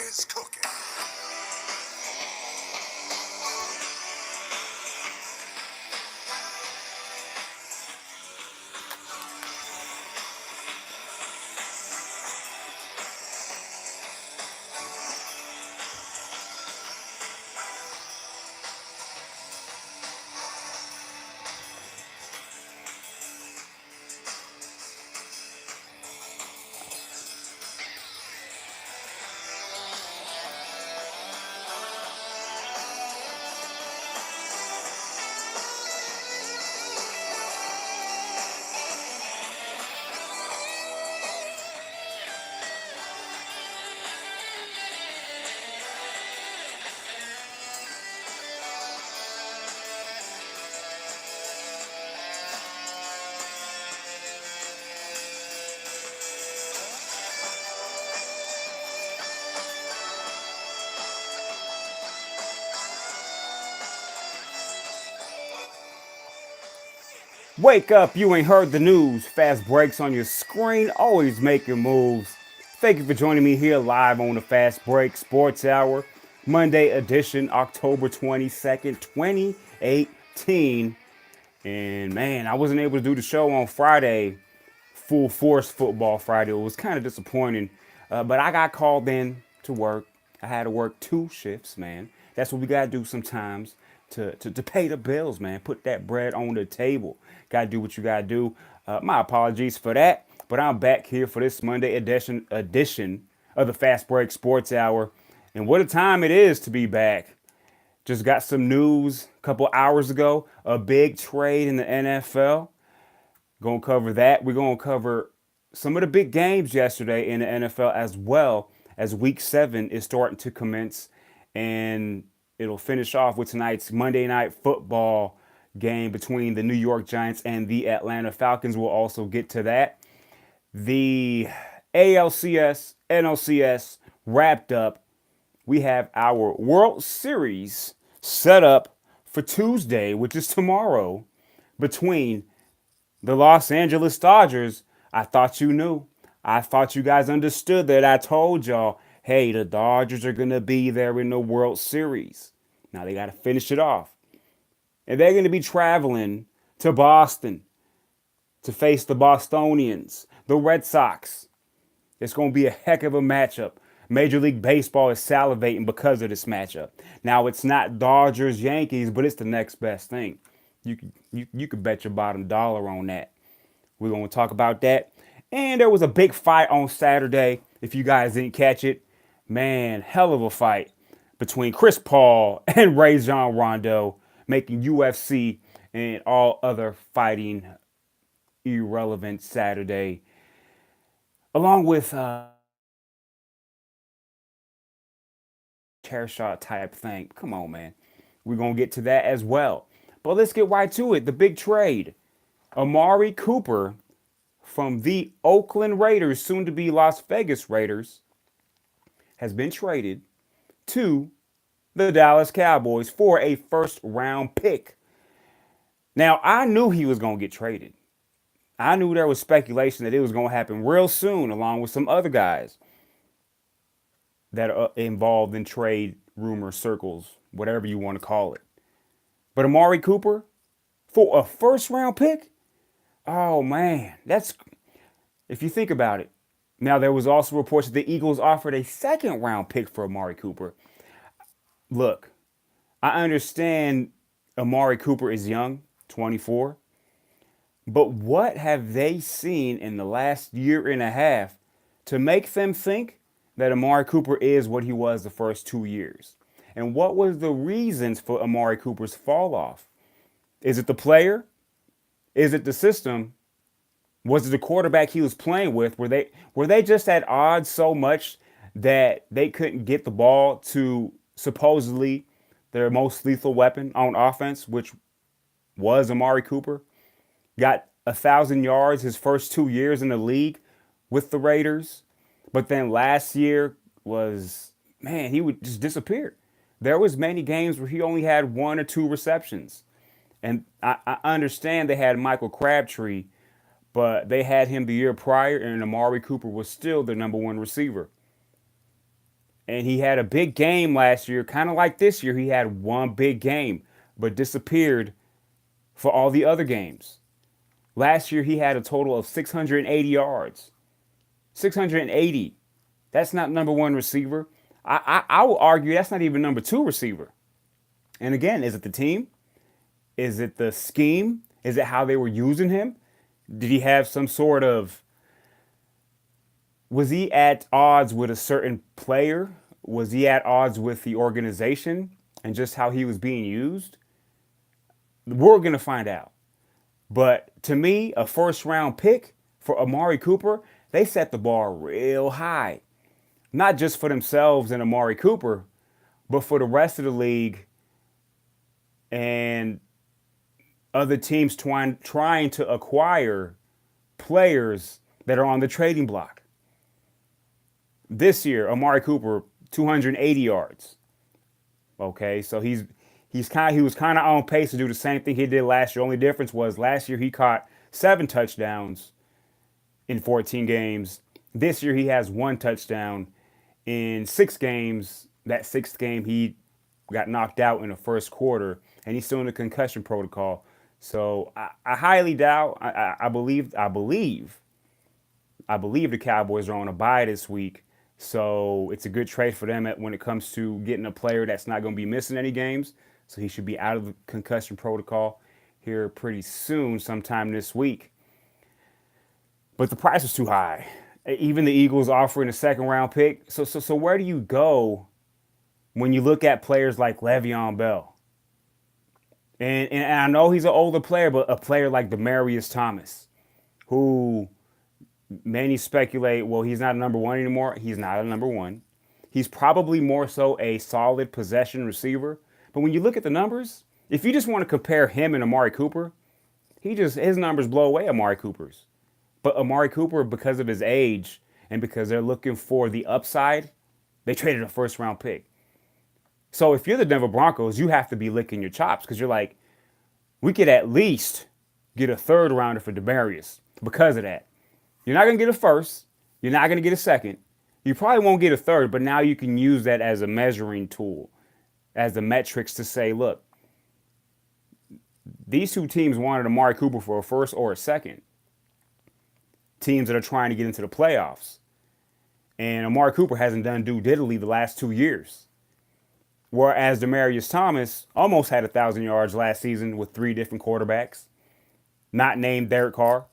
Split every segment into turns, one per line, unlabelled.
is cooking.
Wake up, you ain't heard the news. Fast breaks on your screen, always making moves. Thank you for joining me here live on the Fast Break Sports Hour, Monday edition, October 22nd, 2018. And man, I wasn't able to do the show on Friday, full force football Friday. It was kind of disappointing, but I got called in to work. I had to work 2 shifts, man. That's what we got to do sometimes to pay the bills, man. Put that bread on the table. Got to do what you got to do. My apologies for that, but I'm back here for this Monday edition of the Fast Break Sports Hour. And what a time it is to be back. Just got some news a couple hours ago. A big trade in the NFL. Gonna cover that. We're gonna cover some of the big games yesterday in the NFL as well as Week 7 is starting to commence, and it'll finish off with tonight's Monday Night Football game between the New York Giants and the Atlanta Falcons. We'll also get to that. The ALCS, NLCS wrapped up. We have our World Series set up for Tuesday, which is tomorrow, between the Los Angeles Dodgers. I thought you knew. I thought you guys understood that. I told y'all, hey, the Dodgers are going to be there in the World Series. Now they got to finish it off. And they're going to be traveling to Boston to face the Bostonians, the Red Sox. It's going to be a heck of a matchup. Major League Baseball is salivating because of this matchup. Now, it's not Dodgers Yankees, but it's the next best thing. You could bet your bottom dollar on that. We're going to talk about that. And there was a big fight on Saturday. If you guys didn't catch it, man, hell of a fight between Chris Paul and Rajon Rondo, making UFC and all other fighting irrelevant Saturday, along with chair shot type thing. Come on, man. We're going to get to that as well. But let's get right to it. The big trade. Amari Cooper from the Oakland Raiders, soon to be Las Vegas Raiders, has been traded to the Dallas Cowboys for a first round pick. Now, I knew he was going to get traded. I knew there was speculation that it was going to happen real soon, along with some other guys that are involved in trade rumor circles, whatever you want to call it. But Amari Cooper for a first round pick? Oh man, that's, if you think about it. Now there was also reports that the Eagles offered a second round pick for Amari Cooper. Look, I understand Amari Cooper is young, 24. But what have they seen in the last year and a half to make them think that Amari Cooper is what he was the first 2 years? And what was the reasons for Amari Cooper's fall off? Is it the player? Is it the system? Was it the quarterback he was playing with? Were they just at odds so much that they couldn't get the ball to supposedly their most lethal weapon on offense, which was Amari Cooper? Got 1,000 yards his first 2 years in the league with the Raiders. But then last year was, man, he would just disappear. There was many games where he only had 1 or 2 receptions. And I understand they had Michael Crabtree, but they had him the year prior, and Amari Cooper was still their number 1 receiver. And he had a big game last year, kind of like this year. He had one big game, but disappeared for all the other games. Last year, he had a total of 680 yards. 680. That's not number one receiver. I will argue that's not even number two receiver. And again, is it the team? Is it the scheme? Is it how they were using him? Did he have some sort of, was he at odds with a certain player? Was he at odds with the organization and just how he was being used? We're going to find out. But to me, a first round pick for Amari Cooper, they set the bar real high. Not just for themselves and Amari Cooper, but for the rest of the league and other teams trying to acquire players that are on the trading block. This year, Amari Cooper, 280 yards. Okay, so he was kind of on pace to do the same thing he did last year. Only difference was last year he caught 7 touchdowns in 14 games. This year he has 1 touchdown in 6 games. That 6th game he got knocked out in the first quarter, and he's still in the concussion protocol. So I highly doubt. I believe the Cowboys are on a bye this week. So it's a good trade for them when it comes to getting a player that's not going to be missing any games. So he should be out of the concussion protocol here pretty soon, sometime this week. But the price was too high. Even the Eagles offering a 2nd round pick. So where do you go when you look at players like Le'Veon Bell? And I know he's an older player, but a player like Demaryius Thomas, who many speculate, well, he's not a number one anymore. He's not a number one. He's probably more so a solid possession receiver. But when you look at the numbers, if you just want to compare him and Amari Cooper, his numbers blow away Amari Cooper's. But Amari Cooper, because of his age and because they're looking for the upside, they traded a 1st round pick. So if you're the Denver Broncos, you have to be licking your chops because you're like, we could at least get a 3rd rounder for Demaryius because of that. You're not going to get a 1st. You're not going to get a 2nd. You probably won't get a 3rd, but now you can use that as a measuring tool, as the metrics to say, look, these 2 teams wanted Amari Cooper for a 1st or a 2nd. Teams that are trying to get into the playoffs. And Amari Cooper hasn't done due diddly the last 2 years. Whereas Demaryius Thomas almost had 1,000 yards last season with 3 different quarterbacks, not named Derek Carr.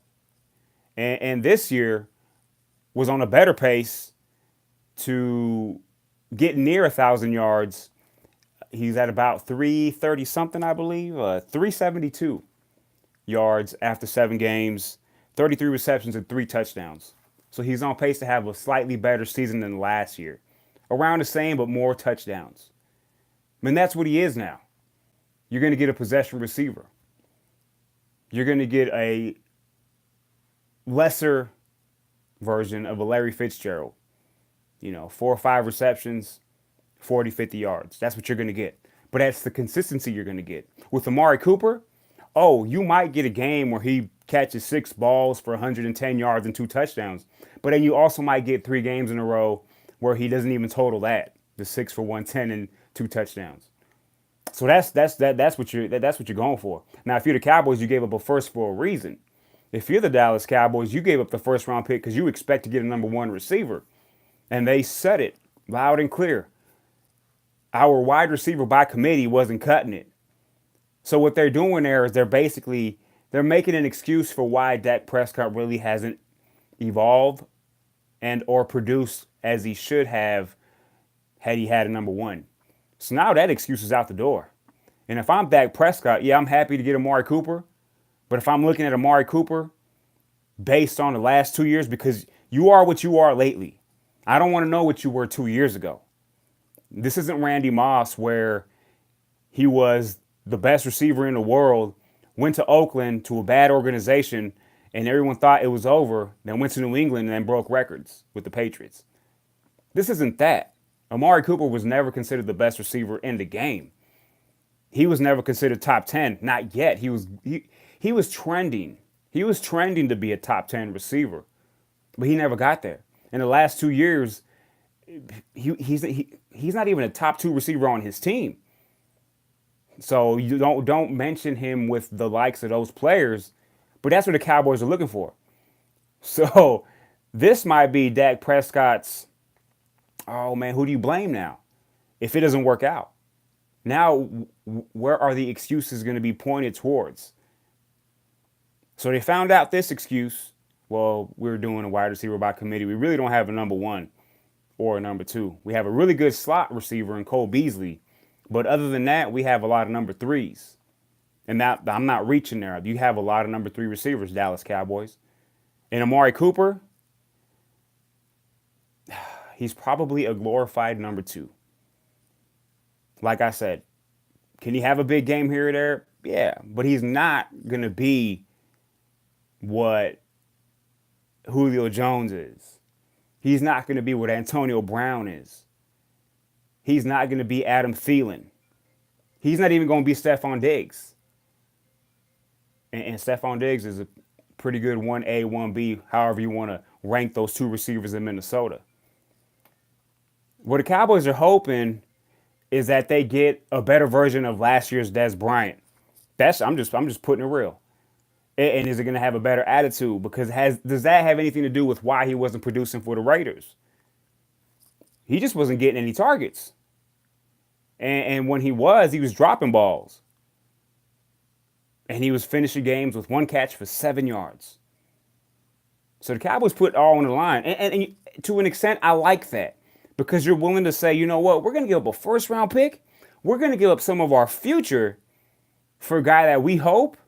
And this year was on a better pace to get near 1,000 yards. He's at about 330 something, I believe, 372 yards after 7 games, 33 receptions and 3 touchdowns. So he's on pace to have a slightly better season than last year. Around the same, but more touchdowns. I mean, that's what he is now. You're going to get a possession receiver. You're going to get a lesser version of a Larry Fitzgerald. 4 or 5 receptions, 40, 50 yards. That's what you're going to get. But that's the consistency you're going to get. With Amari Cooper, you might get a game where he catches 6 balls for 110 yards and 2 touchdowns. But then you also might get 3 games in a row where he doesn't even total that. The 6 for 110 and 2 touchdowns. So that's what you're going for. Now, if you're the Cowboys, you gave up a 1st for a reason. If you're the Dallas Cowboys, you gave up the 1st round pick because you expect to get a number 1 receiver. And they said it loud and clear. Our wide receiver by committee wasn't cutting it. So what they're doing there is they're making an excuse for why Dak Prescott really hasn't evolved and or produced as he should have had he had a number 1. So now that excuse is out the door. And if I'm Dak Prescott, I'm happy to get Amari Cooper. But if I'm looking at Amari Cooper based on the last 2 years, because you are what you are lately, I don't want to know what you were 2 years ago. This isn't Randy Moss where he was the best receiver in the world, went to Oakland to a bad organization, and everyone thought it was over, then went to New England and then broke records with the Patriots. This isn't that. Amari Cooper was never considered the best receiver in the game. He was never considered top 10, not yet. He was trending. He was trending to be a top 10 receiver, but he never got there. In the last 2 years, he's not even a top 2 receiver on his team. So you don't mention him with the likes of those players, but that's what the Cowboys are looking for. So this might be Dak Prescott's, oh man, who do you blame now if it doesn't work out? Now, where are the excuses going to be pointed towards? So they found out this excuse. Well, we're doing a wide receiver by committee. We really don't have a number 1 or a number 2. We have a really good slot receiver in Cole Beasley. But other than that, we have a lot of number 3s. And that I'm not reaching there. You have a lot of number 3 receivers, Dallas Cowboys. And Amari Cooper, he's probably a glorified number 2. Like I said, can he have a big game here or there? Yeah, but he's not going to be what Julio Jones is. He's not going to be what Antonio Brown is. He's not going to be Adam Thielen. He's not even going to be Stephon Diggs. And Stephon Diggs is a pretty good 1A, 1B, however you want to rank those 2 receivers in Minnesota. What the Cowboys are hoping is that they get a better version of last year's Dez Bryant. I'm just putting it real. And is it going to have a better attitude? Because does that have anything to do with why he wasn't producing for the Raiders? He just wasn't getting any targets. And when he was dropping balls. And he was finishing games with 1 catch for 7 yards. So the Cowboys put it all on the line. And to an extent, I like that. Because you're willing to say, you know what, we're going to give up a first-round pick. We're going to give up some of our future for a guy that we hope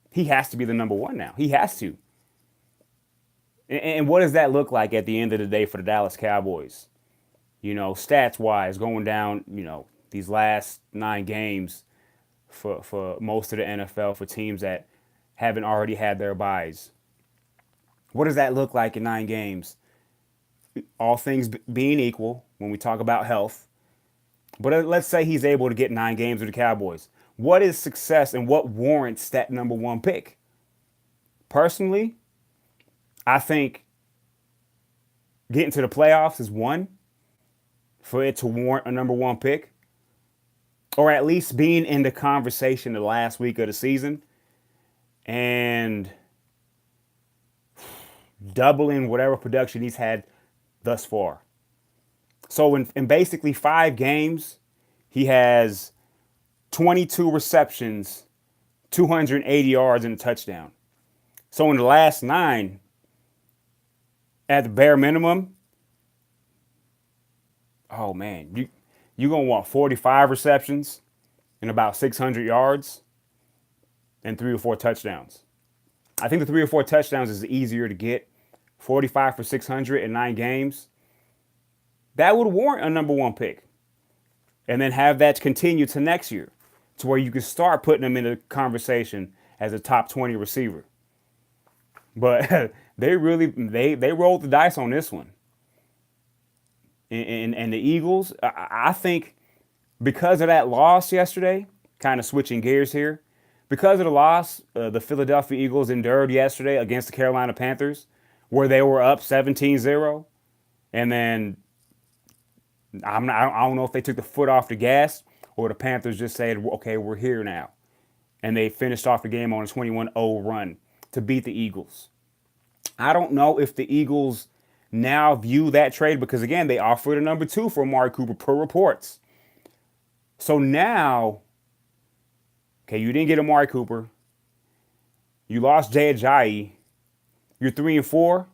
he has to be the number 1 now. He has to. And what does that look like at the end of the day for the Dallas Cowboys? You know, stats-wise, going down, these last 9 games for most of the NFL for teams that haven't already had their byes. What does that look like in 9 games? All things being equal, when we talk about health. But let's say he's able to get 9 games with the Cowboys. What is success and what warrants that number 1 pick? Personally, I think getting to the playoffs is 1 for it to warrant a number 1 pick. Or at least being in the conversation the last week of the season and doubling whatever production he's had thus far. So in basically 5 games, he has 22 receptions, 280 yards, and a touchdown. So in the last 9, at the bare minimum, oh man, you're going to want 45 receptions and about 600 yards and 3 or 4 touchdowns. I think the 3 or 4 touchdowns is easier to get. 45 for 600 in 9 games. That would warrant a number 1 pick. And then have that continue to next year to where you can start putting him in a conversation as a top 20 receiver. But they rolled the dice on this one. And the Eagles, I think because of that loss yesterday, kind of switching gears here, because of the loss the Philadelphia Eagles endured yesterday against the Carolina Panthers, where they were up 17-0, and then I don't know if they took the foot off the gas or the Panthers just said, okay, we're here now. And they finished off the game on a 21-0 run to beat the Eagles. I don't know if the Eagles now view that trade because, again, they offered a number 2 for Amari Cooper per reports. So now, okay, you didn't get Amari Cooper. You lost Jay Ajayi. You're 3-4.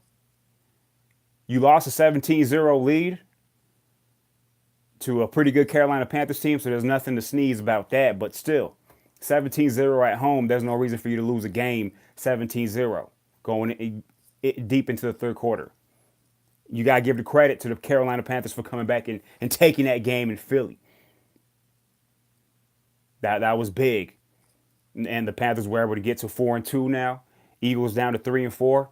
You lost a 17-0 lead to a pretty good Carolina Panthers team, so there's nothing to sneeze about that. But still, 17-0 at home, there's no reason for you to lose a game 17-0 going deep into the 3rd quarter. You got to give the credit to the Carolina Panthers for coming back and taking that game in Philly. That was big. And the Panthers were able to get to 4-2 now. Eagles down to 3-4.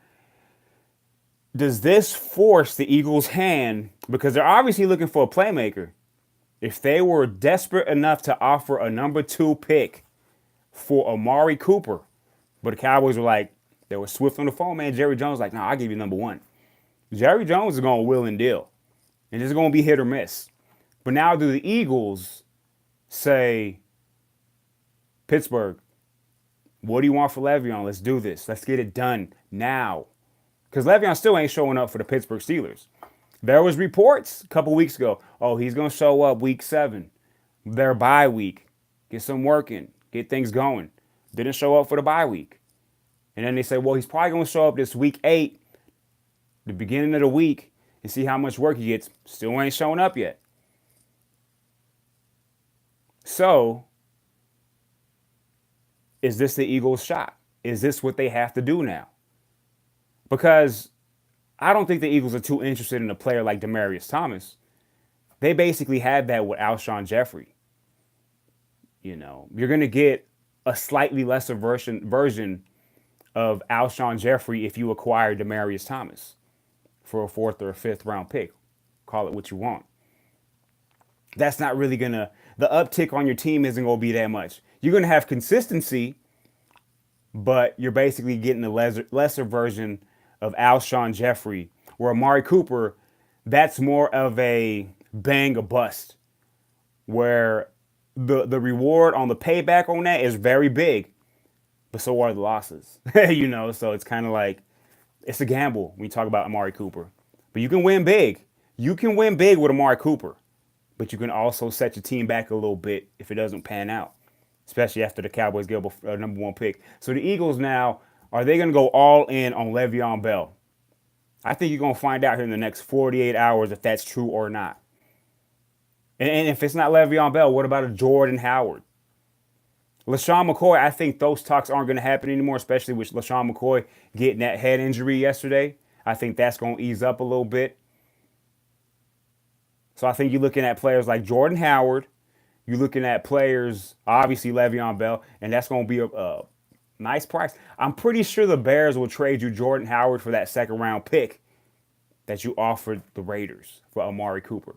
Does this force the Eagles' hand? Because they're obviously looking for a playmaker. If they were desperate enough to offer a number 2 pick for Amari Cooper, but the Cowboys were like, they were swift on the phone, man. Jerry Jones like, no, I'll give you number 1. Jerry Jones is going to will and deal. And it's going to be hit or miss. But now do the Eagles say, Pittsburgh, what do you want for Le'Veon? Let's do this. Let's get it done now. Because Le'Veon still ain't showing up for the Pittsburgh Steelers. There was reports a couple weeks ago, oh, he's going to show up week 7, their bye week, get some work in, get things going. Didn't show up for the bye week. And then they say, well, he's probably going to show up this week 8, the beginning of the week, and see how much work he gets. Still ain't showing up yet. So, is this the Eagles' shot? Is this what they have to do now? Because I don't think the Eagles are too interested in a player like Demaryius Thomas. They basically had that with Alshon Jeffrey. You know, you're going to get a slightly lesser version of Alshon Jeffrey if you acquire Demaryius Thomas for a 4th or a 5th round pick. Call it what you want. That's not really going to, the uptick on your team isn't going to be that much. You're going to have consistency, but you're basically getting a lesser version of Alshon Jeffrey, where Amari Cooper, that's more of a bang or bust, where the reward on the payback on that is very big, but so are the losses. You know, so it's kind of like, it's a gamble when you talk about Amari Cooper. But you can win big. You can win big with Amari Cooper, but you can also set your team back a little bit if it doesn't pan out, especially after the Cowboys get a number 1 pick. So the Eagles now, are they going to go all in on Le'Veon Bell? I think you're going to find out here in the next 48 hours if that's true or not. And if it's not Le'Veon Bell, what about a Jordan Howard? LaShawn McCoy, I think those talks aren't going to happen anymore, especially with LaShawn McCoy getting that head injury yesterday. I think that's going to ease up a little bit. So I think you're looking at players like Jordan Howard. You're looking at players, obviously Le'Veon Bell, and that's going to be a nice price. I'm pretty sure the Bears will trade you Jordan Howard for that 2nd round pick that you offered the Raiders for Amari Cooper.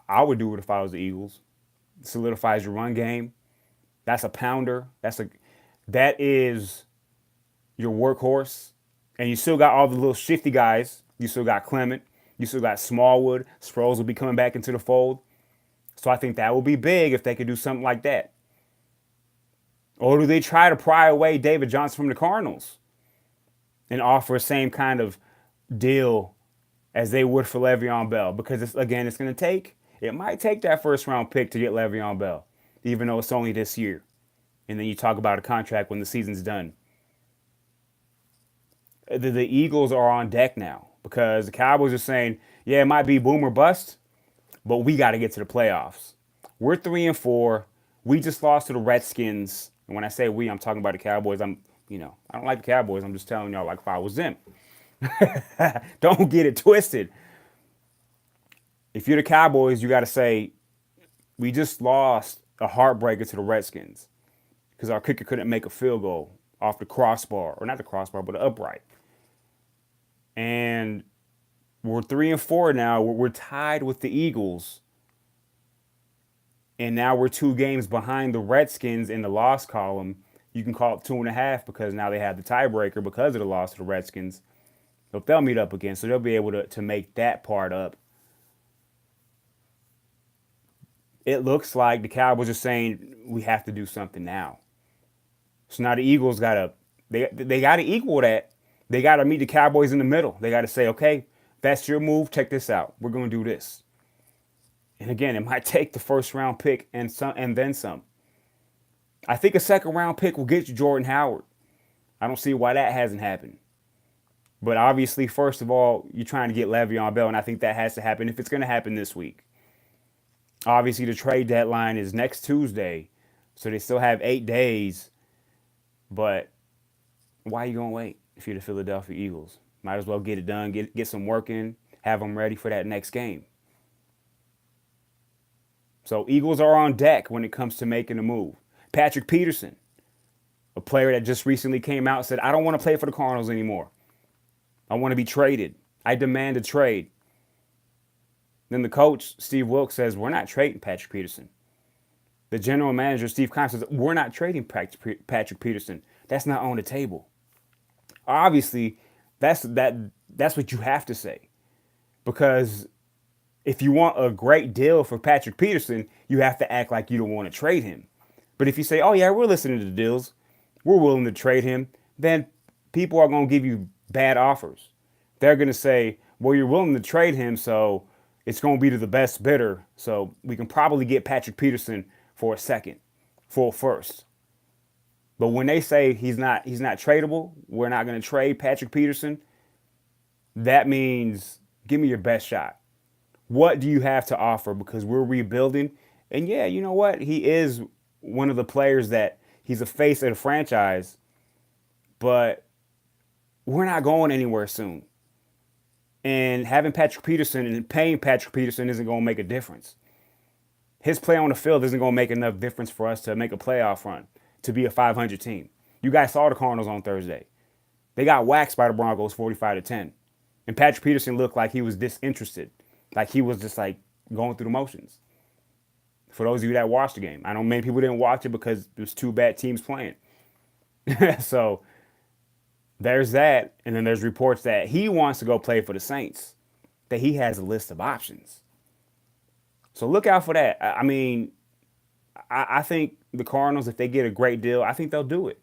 I would do it if I was the Eagles. It solidifies your run game. That's a pounder. That is your workhorse. And you still got all the little shifty guys. You still got Clement. You still got Smallwood. Sproles will be coming back into the fold. So I think that would be big if they could do something like that. Or do they try to pry away David Johnson from the Cardinals and offer the same kind of deal as they would for Le'Veon Bell? Because, it's going to take, it might take that 1st round pick to get Le'Veon Bell, even though it's only this year. And then you talk about a contract when the season's done. The Eagles are on deck now because the Cowboys are saying, yeah, it might be boom or bust, but we got to get to the playoffs. We're 3-4. We just lost to the Redskins. And when I say we, I'm talking about the Cowboys. I don't like the Cowboys. I'm just telling y'all like if I was them. Don't get it twisted. If you're the Cowboys, you got to say, we just lost a heartbreaker to the Redskins because our kicker couldn't make a field goal off the crossbar, or not the crossbar, but the upright. And we're 3-4 now. We're tied with the Eagles. And now we're 2 games behind the Redskins in the loss column. You can call it 2.5 because now they have the tiebreaker because of the loss to the Redskins. But they'll meet up again, so they'll be able to make that part up. It looks like the Cowboys are saying we have to do something now. So now the Eagles they got to equal that. They got to meet the Cowboys in the middle. They got to say, okay, that's your move. Check this out. We're going to do this. And again, it might take the 1st round pick and then some. I think a 2nd round pick will get you Jordan Howard. I don't see why that hasn't happened. But obviously, first of all, you're trying to get Le'Veon Bell, and I think that has to happen if it's going to happen this week. Obviously, the trade deadline is next Tuesday, so they still have 8 days. But why are you going to wait if you're the Philadelphia Eagles? Might as well get it done, get some work in, have them ready for that next game. So Eagles are on deck when it comes to making a move. Patrick Peterson, a player that just recently came out and said, I don't want to play for the Cardinals anymore. I want to be traded. I demand a trade. Then the coach, Steve Wilks, says, we're not trading Patrick Peterson. The general manager, Steve Keim, says, we're not trading Patrick Peterson. That's not on the table. Obviously, that's what you have to say. Because If you want a great deal for Patrick Peterson, you have to act like you don't want to trade him. But if you say, oh, yeah, we're listening to the deals, we're willing to trade him, then people are going to give you bad offers. They're going to say, well, you're willing to trade him, so it's going to be to the best bidder. So we can probably get Patrick Peterson for a second, for a first. But when they say he's not tradable, we're not going to trade Patrick Peterson, that means give me your best shot. What do you have to offer? Because we're rebuilding. And yeah, you know what? He is one of the players that he's a face of the franchise, but we're not going anywhere soon. And having Patrick Peterson and paying Patrick Peterson isn't going to make a difference. His play on the field isn't going to make enough difference for us to make a playoff run, to be a 500 team. You guys saw the Cardinals on Thursday. They got waxed by the Broncos 45-10. And Patrick Peterson looked like he was disinterested. Like he was just like going through the motions. For those of you that watched the game. I know many people didn't watch it because there's two bad teams playing. So there's that. And then there's reports that he wants to go play for the Saints. That he has a list of options. So look out for that. I mean, I think the Cardinals, if they get a great deal, I think they'll do it.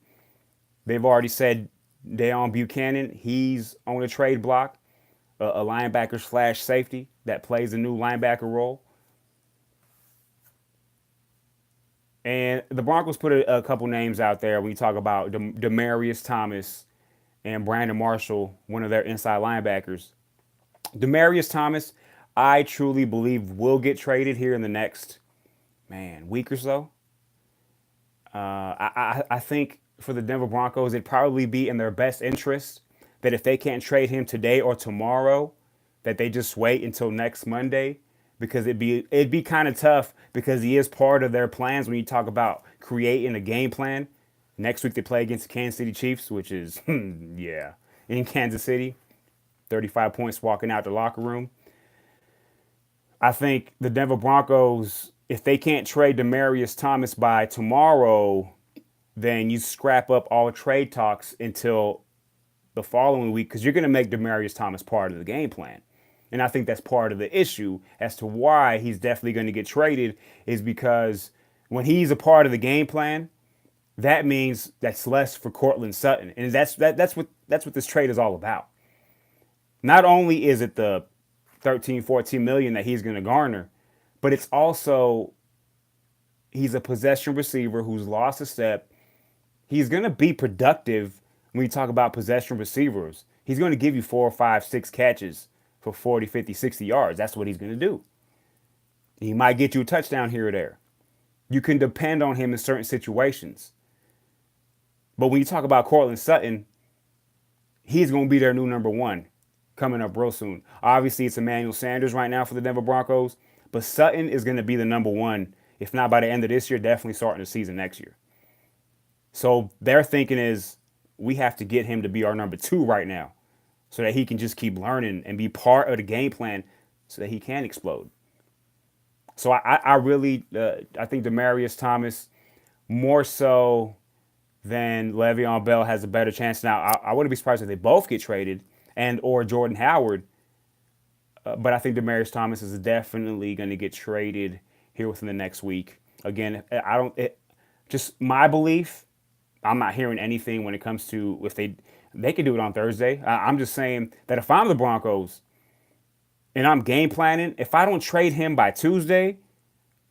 They've already said Deon Buchanan, he's on the trade block. A linebacker / safety that plays a new linebacker role. And the Broncos put a couple names out there when you talk about Demaryius Thomas and Brandon Marshall, one of their inside linebackers. Demaryius Thomas, I truly believe will get traded here in the next, week or so. I think for the Denver Broncos, it'd probably be in their best interest that if they can't trade him today or tomorrow, that they just wait until next Monday, because it'd be kind of tough because he is part of their plans when you talk about creating a game plan. Next week they play against the Kansas City Chiefs, which is, in Kansas City, 35 points walking out the locker room. I think the Denver Broncos, if they can't trade Demaryius Thomas by tomorrow, then you scrap up all trade talks until the following week, because you're going to make Demaryius Thomas part of the game plan. And I think that's part of the issue as to why he's definitely going to get traded, is because when he's a part of the game plan, that means that's less for Courtland Sutton. And that's what this trade is all about. Not only is it the 13-14 million that he's going to garner, but it's also he's a possession receiver who's lost a step. He's going to be productive. When you talk about possession receivers, he's going to give you 4, 5, 6 catches for 40, 50, 60 yards. That's what he's going to do. He might get you a touchdown here or there. You can depend on him in certain situations. But when you talk about Courtland Sutton, he's going to be their new number one coming up real soon. Obviously, it's Emmanuel Sanders right now for the Denver Broncos, but Sutton is going to be the number one, if not by the end of this year, definitely starting the season next year. So their thinking is, we have to get him to be our number 2 right now so that he can just keep learning and be part of the game plan so that he can explode. So I really think Demaryius Thomas, more so than Le'Veon Bell, has a better chance. Now, I wouldn't be surprised if they both get traded and or Jordan Howard. But I think Demaryius Thomas is definitely going to get traded here within the next week. Again, just my belief, I'm not hearing anything when it comes to if they can do it on Thursday. I'm just saying that if I'm the Broncos and I'm game planning, if I don't trade him by Tuesday,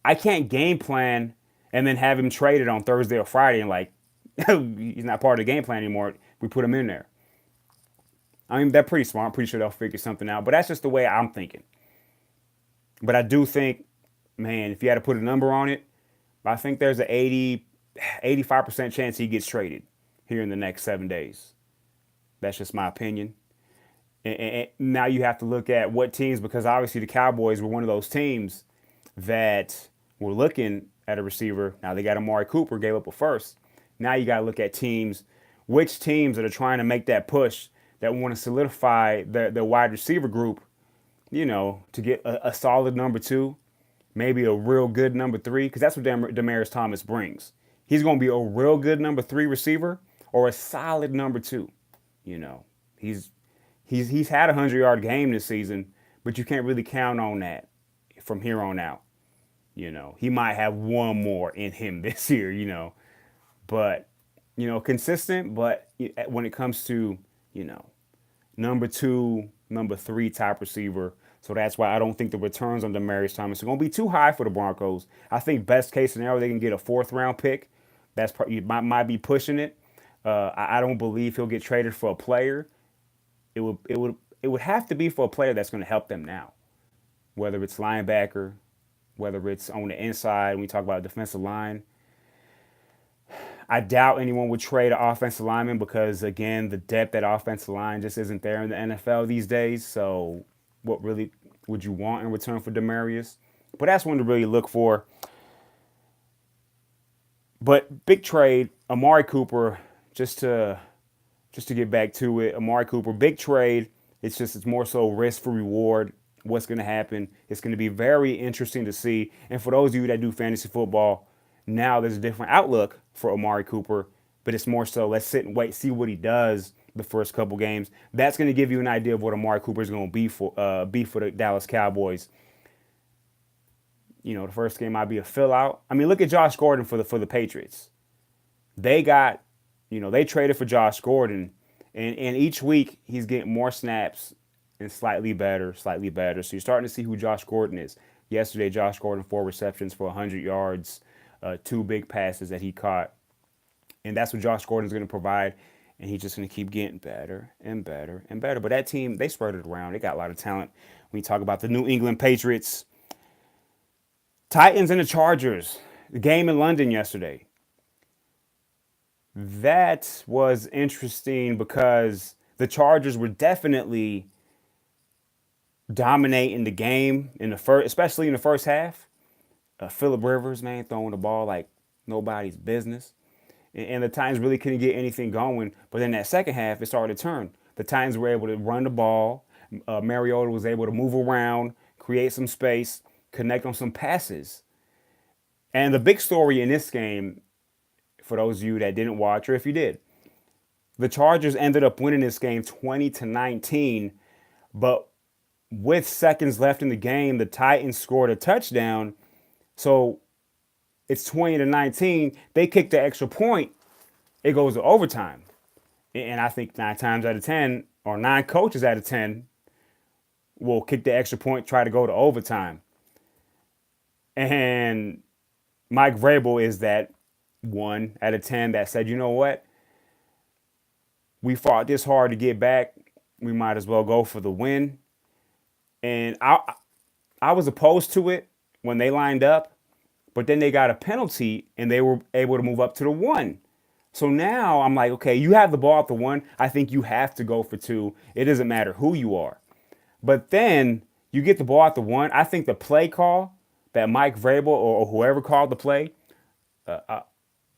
I can't game plan and then have him traded on Thursday or Friday and like, he's not part of the game plan anymore. We put him in there. I mean, they're pretty smart. I'm pretty sure they'll figure something out. But that's just the way I'm thinking. But I do think, if you had to put a number on it, I think there's an 85% chance he gets traded here in the next 7 days. That's just my opinion. And now you have to look at what teams, because obviously the Cowboys were one of those teams that were looking at a receiver. Now they got Amari Cooper, gave up a first. Now you got to look at which teams that are trying to make that push, that want to solidify their wide receiver group, to get a solid number 2, maybe a real good number 3, because that's what Demaryius Thomas brings. He's going to be a real good number 3 receiver or a solid number 2. He's had a 100-yard game this season, but you can't really count on that. from here on out. He might have one more in him this year, but, consistent. But when it comes to, you know, number two, number three type receiver. So that's why I don't think the returns on Demaryius Thomas are going to be too high for the Broncos. I think best case scenario, they can get a fourth round pick. You might be pushing it. I don't believe he'll get traded for a player. It would have to be for a player that's going to help them now, whether it's linebacker, whether it's on the inside. When we talk about defensive line, I doubt anyone would trade an offensive lineman because, again, the depth at offensive line just isn't there in the NFL these days. So what really would you want in return for Demaryius? But that's one to really look for. But big trade, Amari Cooper, just to get back to it, Amari Cooper, big trade. It's more so risk for reward. What's going to happen? It's going to be very interesting to see. And for those of you that do fantasy football, now there's a different outlook for Amari Cooper, but it's more so let's sit and wait, see what he does the first couple games. That's going to give you an idea of what Amari Cooper is going to be for the Dallas Cowboys. The first game might be a fill out. I mean, look at Josh Gordon for the Patriots. They got, they traded for Josh Gordon, and each week he's getting more snaps and slightly better. So you're starting to see who Josh Gordon is. Yesterday, Josh Gordon, 4 receptions for 100 yards, 2 big passes that he caught. And that's what Josh Gordon's going to provide. And he's just going to keep getting better and better and better. But that team, they spread it around. They got a lot of talent. When you talk about the New England Patriots, Titans and the Chargers, the game in London yesterday. That was interesting because the Chargers were definitely dominating the game especially in the first half. Phillip Rivers, man, throwing the ball like nobody's business. And the Titans really couldn't get anything going. But then that second half, it started to turn. The Titans were able to run the ball. Mariota was able to move around, create some space, connect on some passes. And the big story in this game, for those of you that didn't watch, or if you did, the Chargers ended up winning this game 20-19. But with seconds left in the game, the Titans scored a touchdown. So it's 20-19. They kick the extra point. It goes to overtime. And I think 9 times out of 10, or 9 coaches out of 10, will kick the extra point, try to go to overtime. And Mike Vrabel is that 1 out of 10 that said, you know what? We fought this hard to get back. We might as well go for the win. And I was opposed to it when they lined up, but then they got a penalty and they were able to move up to the 1. So now I'm like, okay, you have the ball at the 1. I think you have to go for 2. It doesn't matter who you are. But then you get the ball at the 1. I think the play call that Mike Vrabel or whoever called the play,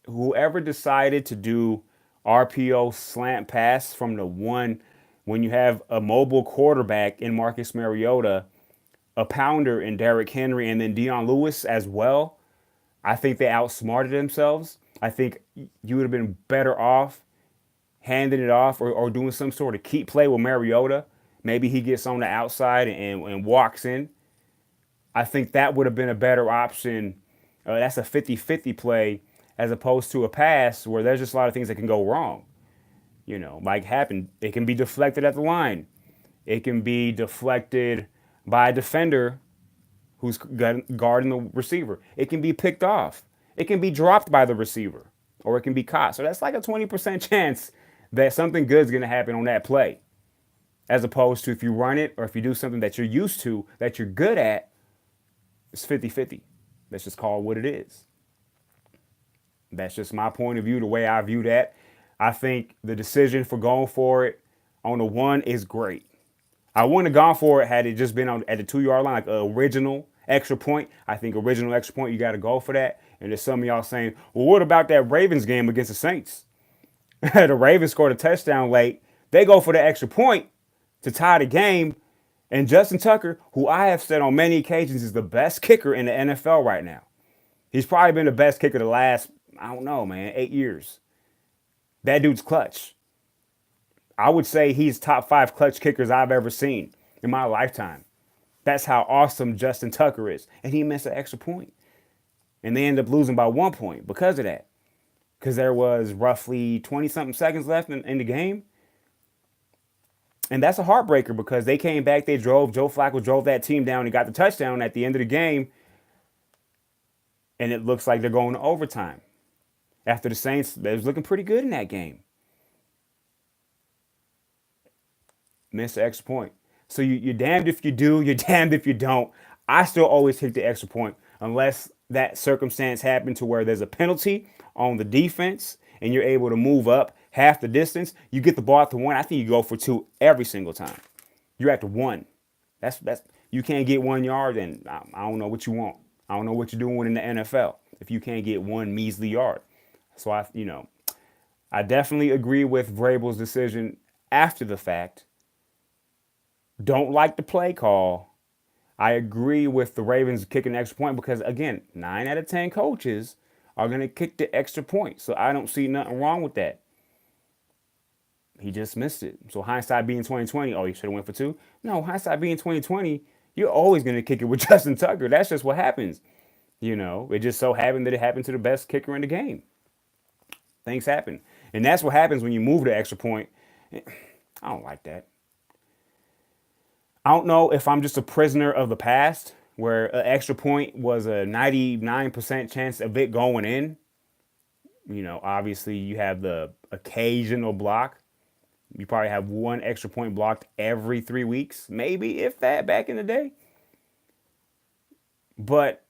whoever decided to do RPO slant pass from the 1, when you have a mobile quarterback in Marcus Mariota, a pounder in Derrick Henry, and then Dion Lewis as well, I think they outsmarted themselves. I think you would have been better off handing it off or doing some sort of keep play with Mariota. Maybe he gets on the outside and walks in. I think that would have been a better option. That's a 50-50 play as opposed to a pass where there's just a lot of things that can go wrong. Like happened. It can be deflected at the line. It can be deflected by a defender who's guarding the receiver. It can be picked off. It can be dropped by the receiver, or it can be caught. So that's like a 20% chance that something good is going to happen on that play, as opposed to if you run it or if you do something that you're used to, that you're good at, it's 50-50. Let's just call it what it is. That's just my point of view, the way I view that. I think the decision for going for it on the 1 is great. I wouldn't have gone for it had it just been at the 2-yard line, like an original extra point. I think original extra point, you got to go for that. And there's some of y'all saying, well, what about that Ravens game against the Saints? The Ravens scored a touchdown late. They go for the extra point to tie the game. And Justin Tucker, who I have said on many occasions is the best kicker in the NFL right now. He's probably been the best kicker the last, 8 years. That dude's clutch. I would say he's top 5 clutch kickers I've ever seen in my lifetime. That's how awesome Justin Tucker is. And he missed an extra point. And they ended up losing by 1 point because of that. Because there was roughly 20 something seconds left in the game. And that's a heartbreaker because they came back, they drove. Joe Flacco drove that team down and got the touchdown at the end of the game. And it looks like they're going to overtime. After the Saints, they was looking pretty good in that game. Missed the extra point. So you're damned if you do, you're damned if you don't. I still always take the extra point unless that circumstance happened to where there's a penalty on the defense and you're able to move up half the distance. You get the ball at the one. I think you go for two every single time. You're at the one. That's you can't get 1 yard, and I don't know what you want. I don't know what you're doing in the NFL if you can't get one measly yard. So I definitely agree with Vrabel's decision after the fact. Don't like the play call. I agree with the Ravens kicking the extra point because, again, 9 out of 10 coaches are going to kick the extra point. So I don't see nothing wrong with that. He just missed it. So hindsight being 2020, oh, you should have went for 2? No, hindsight being 2020, you're always going to kick it with Justin Tucker. That's just what happens. It just so happened that it happened to the best kicker in the game. Things happen. And that's what happens when you move the extra point. I don't like that. I don't know if I'm just a prisoner of the past where an extra point was a 99% chance of it going in. Obviously you have the occasional block. You probably have one extra point blocked every 3 weeks, maybe if that back in the day. But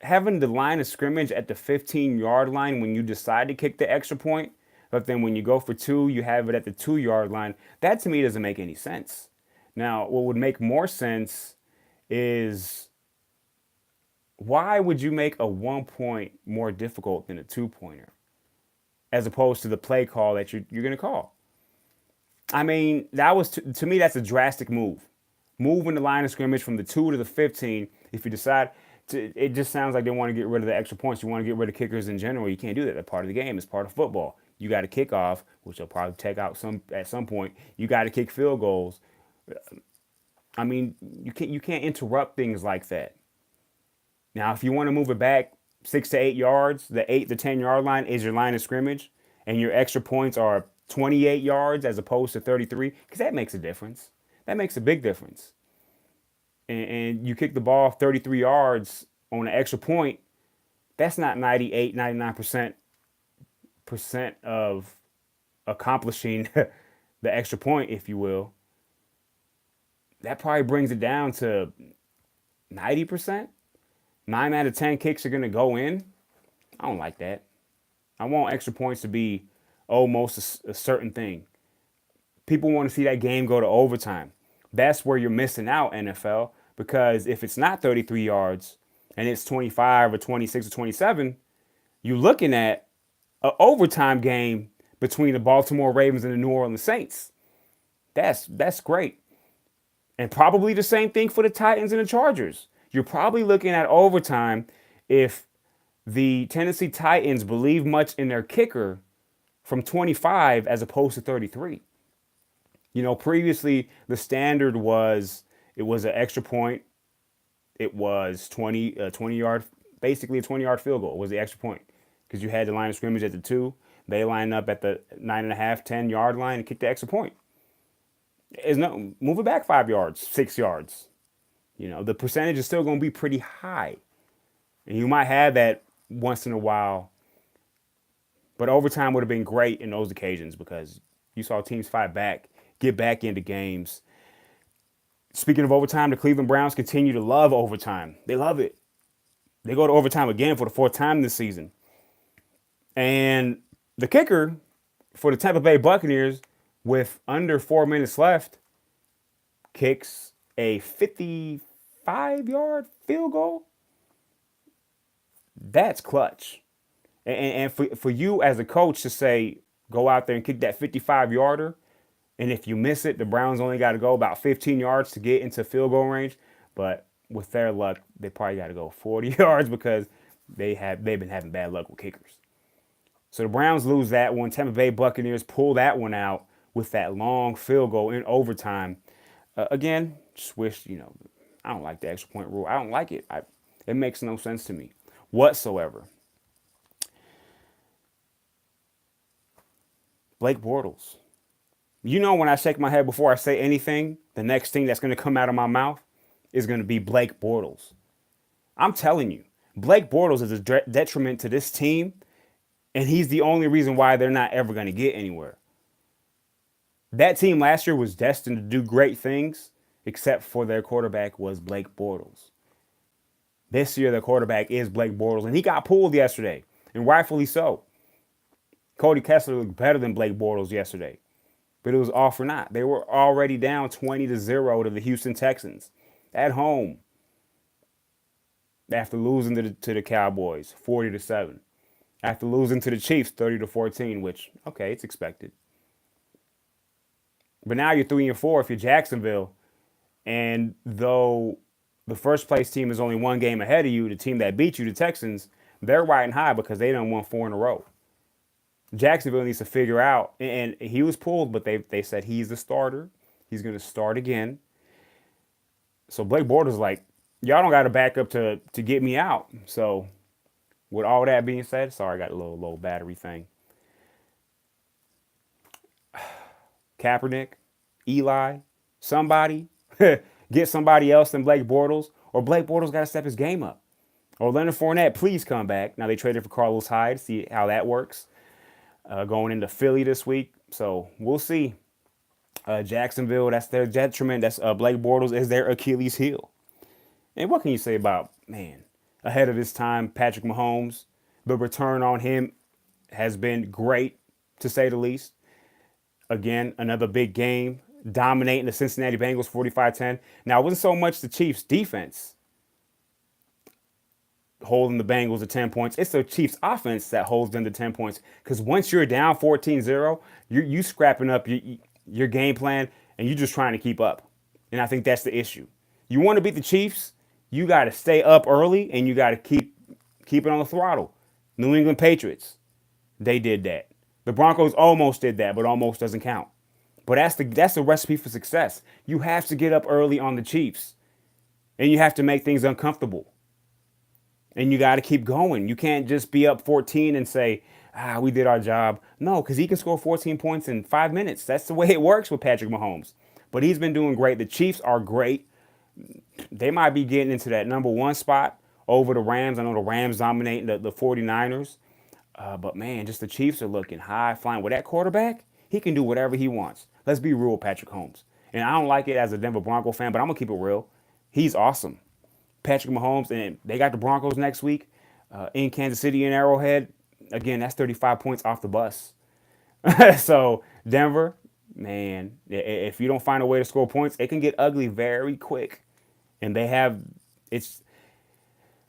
having the line of scrimmage at the 15-yard line when you decide to kick the extra point, but then when you go for 2, you have it at the 2-yard line. That to me doesn't make any sense. Now, what would make more sense is why would you make a 1 point more difficult than a 2-pointer as opposed to the play call that you're going to call? I mean, that was to me, that's a drastic move. Moving the line of scrimmage from the 2 to the 15, if you decide it just sounds like they want to get rid of the extra points. You want to get rid of kickers in general. You can't do that. That's part of the game. It's part of football. You got to kick off, which they'll probably take out at some point. You got to kick field goals. I mean, you can't interrupt things like that. Now, if you want to move it back 6 to 8 yards, the 8 to 10-yard line is your line of scrimmage, and your extra points are 28 yards as opposed to 33, because that makes a difference. That makes a big difference. And you kick the ball 33 yards on an extra point, that's not 98, 99% of accomplishing the extra point, if you will. That probably brings it down to 90%. 9 out of 10 kicks are going to go in. I don't like that. I want extra points to be almost a certain thing. People want to see that game go to overtime. That's where you're missing out, NFL, because if it's not 33 yards and it's 25 or 26 or 27, you're looking at an overtime game between the Baltimore Ravens and the New Orleans Saints. That's great. And probably the same thing for the Titans and the Chargers. You're probably looking at overtime if the Tennessee Titans believe much in their kicker from 25 as opposed to 33. Previously the standard was it was an extra point. It was 20 yard, basically a 20-yard field goal was the extra point because you had the line of scrimmage at the 2. They line up at the 9.5, 10-yard line and kick the extra point. Move it back 5 yards, 6 yards. The percentage is still going to be pretty high. And you might have that once in a while. But overtime would have been great in those occasions because you saw teams fight back, get back into games. Speaking of overtime, the Cleveland Browns continue to love overtime. They love it. They go to overtime again for the 4th time this season. And the kicker for the Tampa Bay Buccaneers, with under 4 minutes left, kicks a 55-yard field goal. That's clutch. And for you as a coach to say, go out there and kick that 55-yarder, and if you miss it, the Browns only got to go about 15 yards to get into field goal range. But with their luck, they probably got to go 40 yards because they've been having bad luck with kickers. So the Browns lose that one. Tampa Bay Buccaneers pull that one out with that long field goal in overtime. Again, just wish, I don't like the extra point rule. I don't like it. It makes no sense to me whatsoever. Blake Bortles. When I shake my head before I say anything, the next thing that's going to come out of my mouth is going to be Blake Bortles. I'm telling you, Blake Bortles is a detriment to this team, and he's the only reason why they're not ever going to get anywhere. That team last year was destined to do great things, except for their quarterback was Blake Bortles. This year, their quarterback is Blake Bortles, and he got pulled yesterday, and rightfully so. Cody Kessler looked better than Blake Bortles yesterday, but it was all for naught. They were already down 20-0 to the Houston Texans at home after losing to the Cowboys 40-7. After losing to the Chiefs 30-14, which, okay, it's expected. But now you're 3-4 if you're Jacksonville, and though the first place team is only one game ahead of you, the team that beat you, the Texans, they're riding high because they done won 4 in a row. Jacksonville needs to figure out, and he was pulled, but they said he's the starter. He's going to start again. So Blake Bortles like, y'all don't got to back up to get me out. So with all that being said, sorry, I got a little battery thing. Kaepernick, Eli, somebody, get somebody else than Blake Bortles, or Blake Bortles got to step his game up. Or Leonard Fournette, please come back. Now they traded for Carlos Hyde, see how that works. Going into Philly this week. So we'll see. Jacksonville, that's their detriment. That's Blake Bortles is their Achilles heel. And what can you say about, man, ahead of his time, Patrick Mahomes? The return on him has been great, to say the least. Again, another big game, dominating the Cincinnati Bengals 45-10. Now, it wasn't so much the Chiefs' defense holding the Bengals to 10 points. It's the Chiefs' offense that holds them to 10 points. Because once you're down 14-0, you scrapping up your game plan, and you're just trying to keep up. And I think that's the issue. You want to beat the Chiefs, you got to stay up early, and you got to keep it on the throttle. New England Patriots, they did that. The Broncos almost did that, but almost doesn't count. But that's the recipe for success. You have to get up early on the Chiefs, and you have to make things uncomfortable. And you got to keep going. You can't just be up 14 and say, we did our job. No, because he can score 14 points in 5 minutes. That's the way it works with Patrick Mahomes. But he's been doing great. The Chiefs are great. They might be getting into that number 1 spot over the Rams. I know the Rams dominating the 49ers. But, man, just the Chiefs are looking high, flying. With that quarterback, he can do whatever he wants. Let's be real, Patrick Mahomes. And I don't like it as a Denver Bronco fan, but I'm going to keep it real. He's awesome. Patrick Mahomes, and they got the Broncos next week in Kansas City and Arrowhead. Again, that's 35 points off the bus. So Denver, man, if you don't find a way to score points, it can get ugly very quick. And there's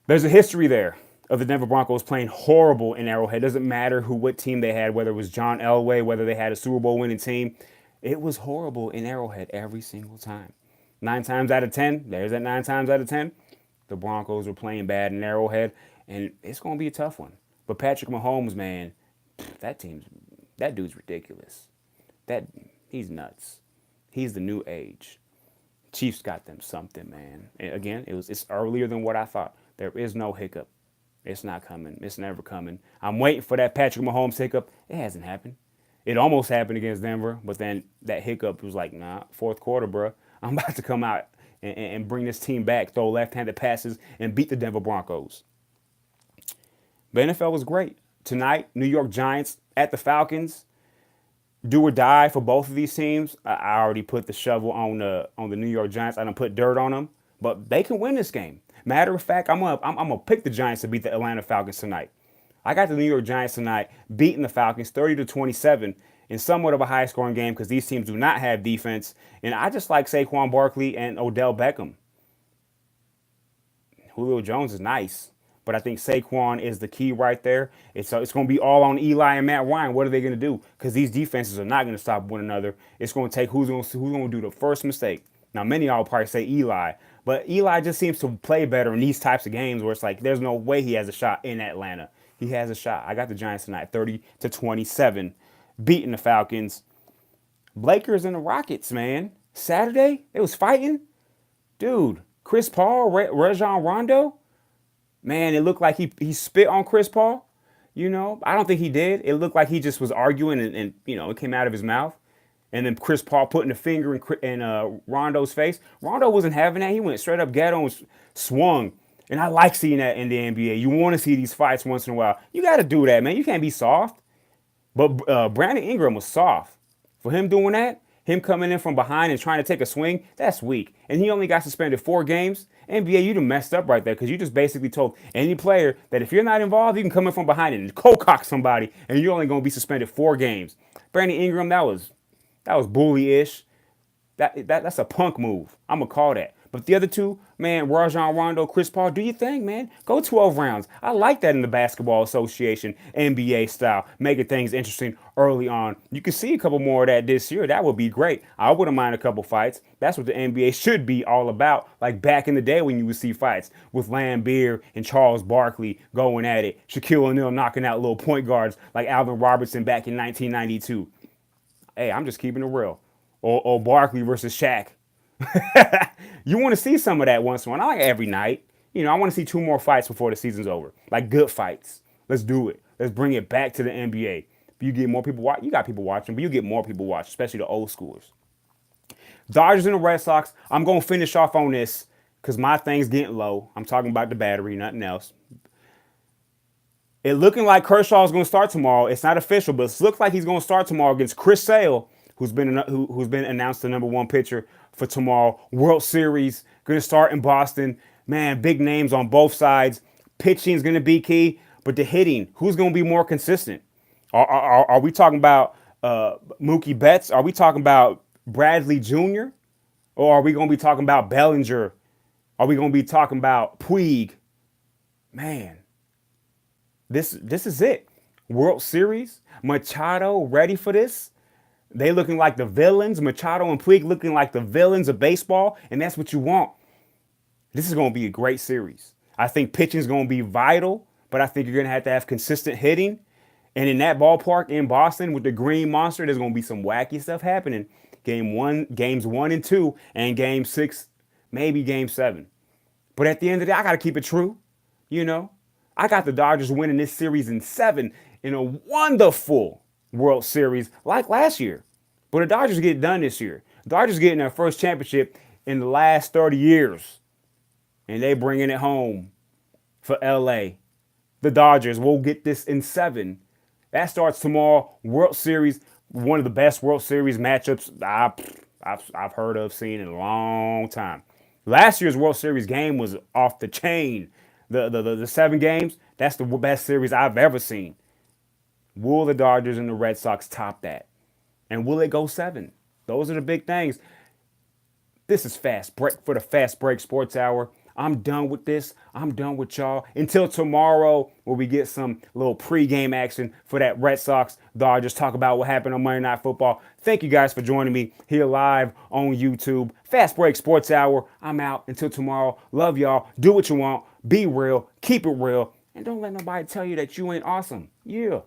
a history there of the Denver Broncos playing horrible in Arrowhead. It doesn't matter what team they had, whether it was John Elway, whether they had a Super Bowl winning team. It was horrible in Arrowhead every single time. 9 times out of 10, there's that 9 times out of 10. The Broncos were playing bad in Arrowhead, and it's going to be a tough one. But Patrick Mahomes, man, that dude's ridiculous. He's nuts. He's the new age. Chiefs got them something, man. And again, it's earlier than what I thought. There is no hiccup. It's not coming. It's never coming. I'm waiting for that Patrick Mahomes hiccup. It hasn't happened. It almost happened against Denver, but then that hiccup was like, nah, fourth quarter, bro. I'm about to come out and bring this team back, throw left-handed passes, and beat the Denver Broncos. The NFL was great. Tonight, New York Giants at the Falcons. Do or die for both of these teams. I already put the shovel on the New York Giants. I done put dirt on them. But they can win this game. Matter of fact, I'm gonna pick the Giants to beat the Atlanta Falcons tonight. I got the New York Giants tonight beating the Falcons 30-27 in somewhat of a high-scoring game because these teams do not have defense. And I just like Saquon Barkley and Odell Beckham. Julio Jones is nice, but I think Saquon is the key right there. It's going to be all on Eli and Matt Ryan. What are they going to do? Because these defenses are not going to stop one another. It's going to take who's going to do the first mistake. Now, many of y'all will probably say Eli, but Eli just seems to play better in these types of games where it's like there's no way he has a shot in Atlanta. He has a shot. I got the Giants tonight, 30-27, beating the Falcons. Lakers and the Rockets, man. Saturday, it was fighting. Dude, Chris Paul, Rajon Rondo, man, it looked like he spit on Chris Paul. I don't think he did. It looked like he just was arguing and it came out of his mouth. And then Chris Paul putting a finger in Rondo's face. Rondo wasn't having that. He went straight up ghetto and swung. And I like seeing that in the NBA. You want to see these fights once in a while. You got to do that, man. You can't be soft. But Brandon Ingram was soft. For him doing that, him coming in from behind and trying to take a swing, that's weak. And he only got suspended 4 games. NBA, you done messed up right there because you just basically told any player that if you're not involved, you can come in from behind and co-cock somebody and you're only going to be suspended 4 games. Brandon Ingram, that was bully-ish. That's a punk move. I'm going to call that. But the other two, man, Rajon Rondo, Chris Paul, do your thing, man. Go 12 rounds. I like that in the Basketball Association, NBA style, making things interesting early on. You can see a couple more of that this year. That would be great. I wouldn't mind a couple fights. That's what the NBA should be all about. Like back in the day when you would see fights with Lambeer and Charles Barkley going at it. Shaquille O'Neal knocking out little point guards like Alvin Robertson back in 1992. Hey, I'm just keeping it real. Or Barkley versus Shaq. You want to see some of that once in a while. Not like every night. I want to see 2 more fights before the season's over. Like good fights. Let's do it. Let's bring it back to the NBA. You get more people watch. You got people watching, but you get more people watching, especially the old schoolers. Dodgers and the Red Sox. I'm going to finish off on this because my thing's getting low. I'm talking about the battery, nothing else. It looking like Kershaw's going to start tomorrow. It's not official, but it looks like he's going to start tomorrow against Chris Sale, who's been announced the #1 pitcher for tomorrow. World Series going to start in Boston. Man, big names on both sides. Pitching is going to be key, but the hitting, who's going to be more consistent? Are we talking about Mookie Betts? Are we talking about Bradley Jr.? Or are we going to be talking about Bellinger? Are we going to be talking about Puig? Man, this is it. World Series. Machado ready for this? They looking like the villains. Machado and Puig looking like the villains of baseball, and that's what you want. This is going to be a great series. I think pitching is going to be vital, but I think you're going to have consistent hitting. And in that ballpark in Boston with the Green Monster, there's going to be some wacky stuff happening. Games 1 and 2, and Game 6, maybe Game 7. But at the end of the day, I got to keep it true. I got the Dodgers winning this series in 7 in a wonderful World Series like last year. But the Dodgers get it done this year. The Dodgers getting their first championship in the last 30 years. And they bringing it home for LA. The Dodgers will get this in 7. That starts tomorrow. World Series, one of the best World Series matchups I've heard of, seen in a long time. Last year's World Series game was off the chain. The 7 games, that's the best series I've ever seen. Will the Dodgers and the Red Sox top that? And will it go 7? Those are the big things. This is Fast Break for the Fast Break Sports Hour. I'm done with this. I'm done with y'all. Until tomorrow, where we get some little pregame action for that Red Sox Dodgers. Talk about what happened on Monday Night Football. Thank you guys for joining me here live on YouTube. Fast Break Sports Hour. I'm out until tomorrow. Love y'all. Do what you want. Be real. Keep it real. And don't let nobody tell you that you ain't awesome. Yeah.